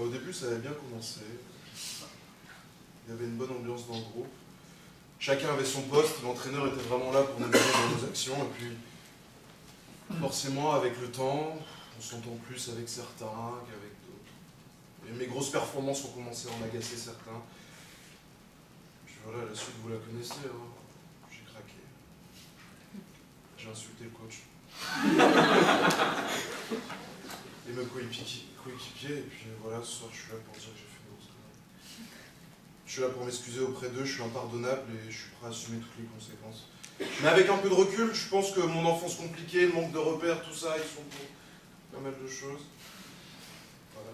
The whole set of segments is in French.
Au début, ça avait bien commencé. Il y avait une bonne ambiance dans le groupe. Chacun avait son poste, l'entraîneur était vraiment là pour nous guider dans nos actions, et puis forcément, avec le temps, on s'entend plus avec certains qu'avec d'autres. Et mes grosses performances ont commencé à en agacer certains. Puis voilà, la suite, vous la connaissez, hein. J'ai craqué. J'ai insulté le coach. Et mes coéquipiers, et puis voilà, ce soir, je suis là pour dire que j'ai fait une grosse connerie. Je suis là pour m'excuser auprès d'eux, je suis impardonnable et je suis prêt à assumer toutes les conséquences. Mais avec un peu de recul, je pense que mon enfance compliquée, le manque de repères, tout ça, ils sont pour pas mal de choses. Voilà.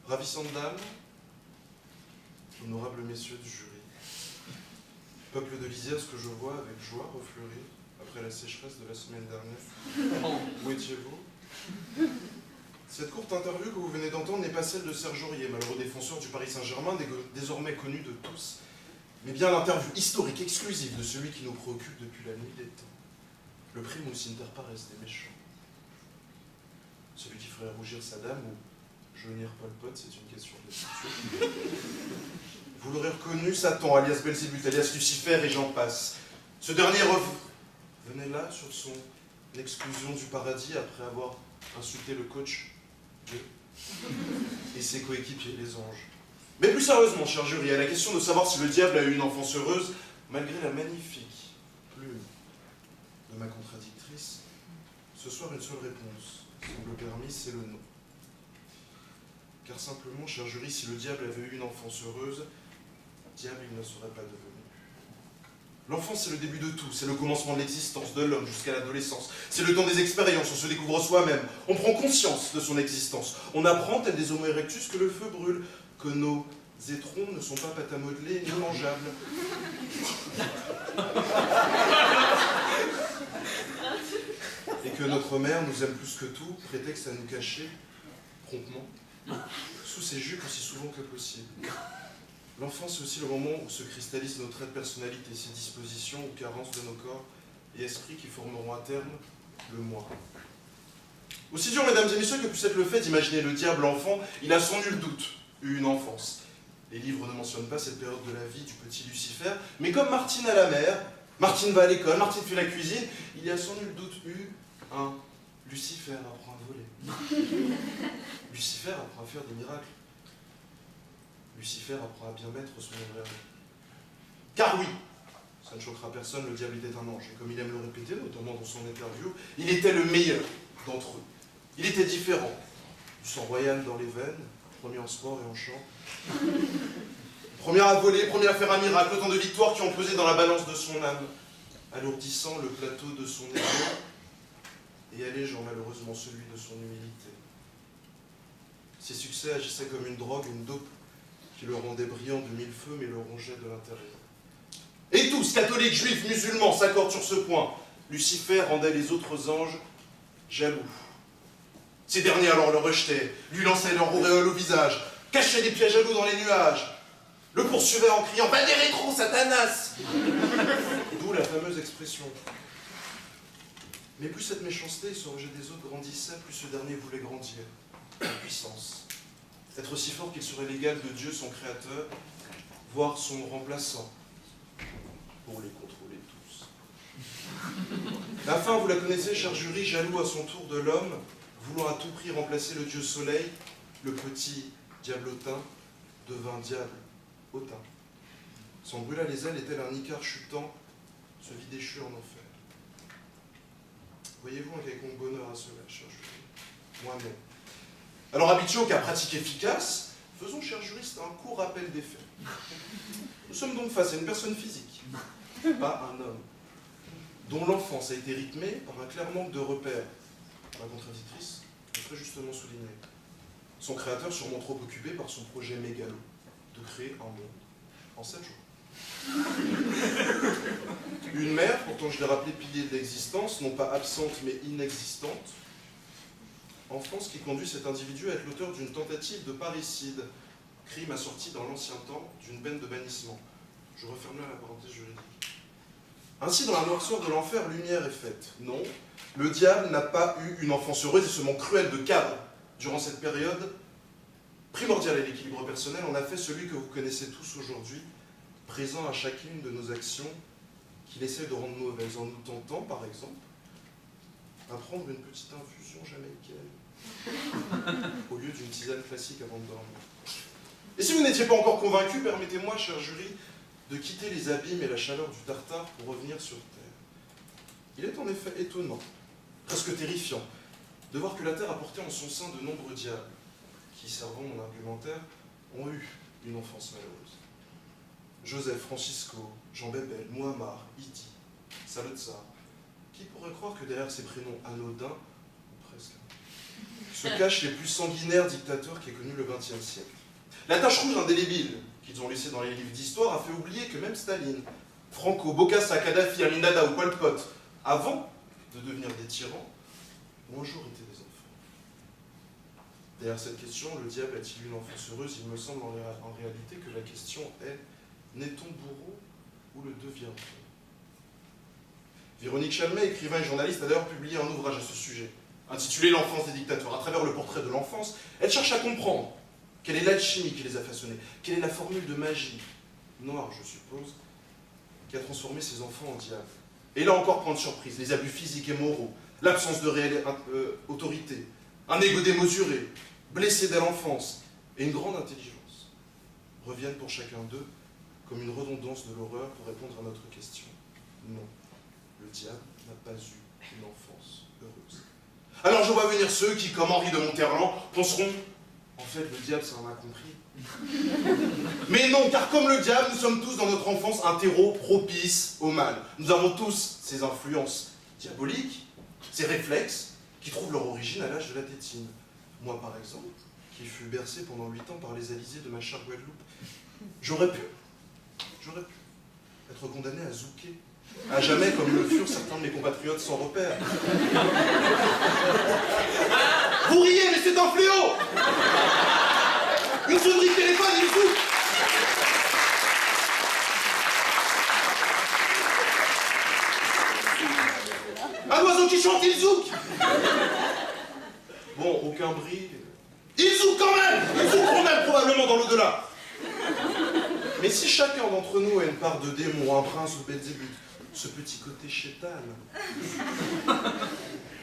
Ravissantes dames, honorables messieurs du jury, peuple de Lisière, ce que je vois avec joie refleurir après la sécheresse de la semaine dernière. Où étiez-vous? Cette courte interview que vous venez d'entendre n'est pas celle de Serge Aurier, malheureux défenseur du Paris Saint-Germain, désormais connu de tous, mais bien l'interview historique exclusive de celui qui nous préoccupe depuis la nuit des temps. Le primus inter pares des méchants. Celui qui ferait rougir sa dame ou jaunir Pol Pot, c'est une question de culture. Vous l'aurez reconnu, Satan, alias Belzébuth, alias Lucifer, et j'en passe. Ce dernier venait là sur son exclusion du paradis après avoir insulté le coach Dieu et ses coéquipiers, les anges. Mais plus sérieusement, cher jury, à la question de savoir si le diable a eu une enfance heureuse, malgré la magnifique plume de ma contradictrice, ce soir une seule réponse semble permise, c'est le non. Car simplement, cher jury, si le diable avait eu une enfance heureuse, diable il ne serait pas devenu. L'enfance, c'est le début de tout, c'est le commencement de l'existence de l'homme jusqu'à l'adolescence. C'est le temps des expériences, on se découvre soi-même, on prend conscience de son existence. On apprend, tel des Homo erectus, que le feu brûle, que nos étrons ne sont pas pâte à modeler ni mangeables. Et que notre mère nous aime plus que tout, prétexte à nous cacher, promptement, sous ses jupes aussi souvent que possible. L'enfance, c'est aussi le moment où se cristallisent nos traits de personnalité, ses dispositions ou carences de nos corps et esprits qui formeront à terme le moi. Aussi dur, mesdames et messieurs, que puisse être le fait d'imaginer le diable enfant, il a sans nul doute eu une enfance. Les livres ne mentionnent pas cette période de la vie du petit Lucifer, mais comme Martine a la mer, Martine va à l'école, Martine fait la cuisine, il y a sans nul doute eu un Lucifer apprend à voler. Lucifer apprend à faire des miracles. Lucifer apprend à bien mettre son ombrelle. Car oui, ça ne choquera personne, le diable était un ange. Et comme il aime le répéter, notamment dans son interview, il était le meilleur d'entre eux. Il était différent. Du sang royal dans les veines, premier en sport et en chant. Premier à voler, premier à faire un miracle, autant de victoires qui ont pesé dans la balance de son âme, alourdissant le plateau de son ego et allégeant malheureusement celui de son humilité. Ses succès agissaient comme une drogue, une dope, qui le rendait brillant de mille feux, mais le rongeait de l'intérieur. Et tous, catholiques, juifs, musulmans, s'accordent sur ce point. Lucifer rendait les autres anges jaloux. Ces derniers alors le rejetaient, lui lançaient leur auréole au visage, cachaient des pièges jaloux dans les nuages, le poursuivaient en criant « Va des rétro, Satanas !» D'où la fameuse expression. Mais plus cette méchanceté et ce rejet des autres grandissait, plus ce dernier voulait grandir, en puissance. Être si fort qu'il serait l'égal de Dieu, son créateur, voire son remplaçant, pour les contrôler tous. La fin, vous la connaissez, cher jury, jaloux à son tour de l'homme, voulant à tout prix remplacer le dieu soleil, le petit diablotin devint diable hautain. S'en brûla les ailes et tel un icare chutant, se vit déchu en enfer. Voyez-vous un quelconque bonheur à cela, cher jury? Moi-même. Alors, habitués au cas pratique efficace, faisons, cher juriste, un court rappel des faits. Nous sommes donc face à une personne physique, pas un homme, dont l'enfance a été rythmée par un clair manque de repères. La contradictrice est très justement soulignée. Son créateur sûrement trop occupé par son projet mégalo, de créer un monde en 7 jours. Une mère, pourtant je l'ai rappelé pilier de l'existence, non pas absente mais inexistante, enfance qui conduit cet individu à être l'auteur d'une tentative de parricide, crime assorti dans l'ancien temps d'une peine de bannissement. Je referme là la parenthèse juridique. Ainsi, dans la noirceur de l'enfer, lumière est faite. Non, le diable n'a pas eu une enfance heureuse et ce manque cruel de cadre durant cette période primordial à l'équilibre personnel, en a fait celui que vous connaissez tous aujourd'hui, présent à chacune de nos actions, qu'il essaie de rendre mauvaises, en nous tentant, par exemple, à prendre une petite infusion jamaïcaine, au lieu d'une tisane classique avant de dormir. Et si vous n'étiez pas encore convaincu, permettez-moi, cher jury, de quitter les abîmes et la chaleur du Tartare pour revenir sur Terre. Il est en effet étonnant, presque terrifiant, de voir que la Terre a porté en son sein de nombreux diables, qui, servant mon argumentaire, ont eu une enfance malheureuse. Joseph, Francisco, Jean Bébel, Muammar, Idi, Salazar. Qui pourrait croire que derrière ces prénoms anodins, ou presque, se cachent les plus sanguinaires dictateurs qu'ait connus le XXe siècle. La tache rouge indélébile qu'ils ont laissée dans les livres d'histoire a fait oublier que même Staline, Franco, Bokassa, Kadhafi, Amin Dada ou Pol Pot, avant de devenir des tyrans, ont un jour été des enfants. Derrière cette question, le diable a-t-il eu une enfance heureuse? Il me semble en réalité que la question est: naît-on bourreau ou le devient-on? Véronique Chalmet, écrivain et journaliste, a d'ailleurs publié un ouvrage à ce sujet, intitulé « L'enfance des dictateurs ». À travers le portrait de l'enfance, elle cherche à comprendre quelle est l'alchimie qui les a façonnés, quelle est la formule de magie, noire je suppose, qui a transformé ces enfants en diables. Et là encore, point de surprise, les abus physiques et moraux, l'absence de réelle autorité, un égo démesuré, blessé dès l'enfance et une grande intelligence reviennent pour chacun d'eux comme une redondance de l'horreur pour répondre à notre question. Non, le diable n'a pas eu une enfance heureuse. Alors je vois venir ceux qui, comme Henri de Monterland, penseront « En fait, le diable, ça en a compris. » Mais non, car comme le diable, nous sommes tous dans notre enfance un terreau propice au mal. Nous avons tous ces influences diaboliques, ces réflexes, qui trouvent leur origine à l'âge de la tétine. Moi, par exemple, qui fus bercé pendant 8 ans par les alizés de ma chère Guadeloupe, j'aurais pu être condamné à zouker, à jamais comme le furent certains de mes compatriotes sans repère. Vous riez, mais c'est un fléau! Une sonnerie de téléphone et une zouk! Un oiseau qui chante, il zouk! Bon, aucun bruit. Il zouk quand même! Il zouk quand même, probablement dans l'au-delà. Mais si chacun d'entre nous a une part de démon, un prince ou Belzébuth, ce petit côté chétan,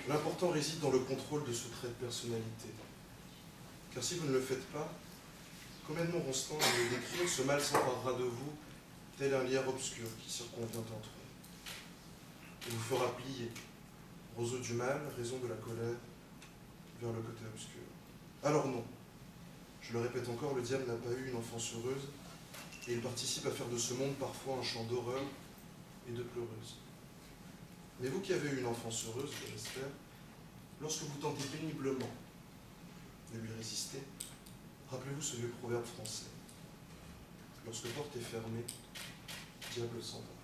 l'important réside dans le contrôle de ce trait de personnalité. Car si vous ne le faites pas, comme Edmond Rostand vient de le décrire, ce mal s'emparera de vous, tel un lierre obscur qui circonvient un tronc. Il vous fera plier, roseau du mal, raison de la colère, vers le côté obscur. Alors non, je le répète encore, le diable n'a pas eu une enfance heureuse, et il participe à faire de ce monde parfois un champ d'horreur et de pleureuses. Mais vous qui avez eu une enfance heureuse, j'espère, lorsque vous tentez péniblement de lui résister, rappelez-vous ce vieux proverbe français. Lorsque porte est fermée, diable s'en va.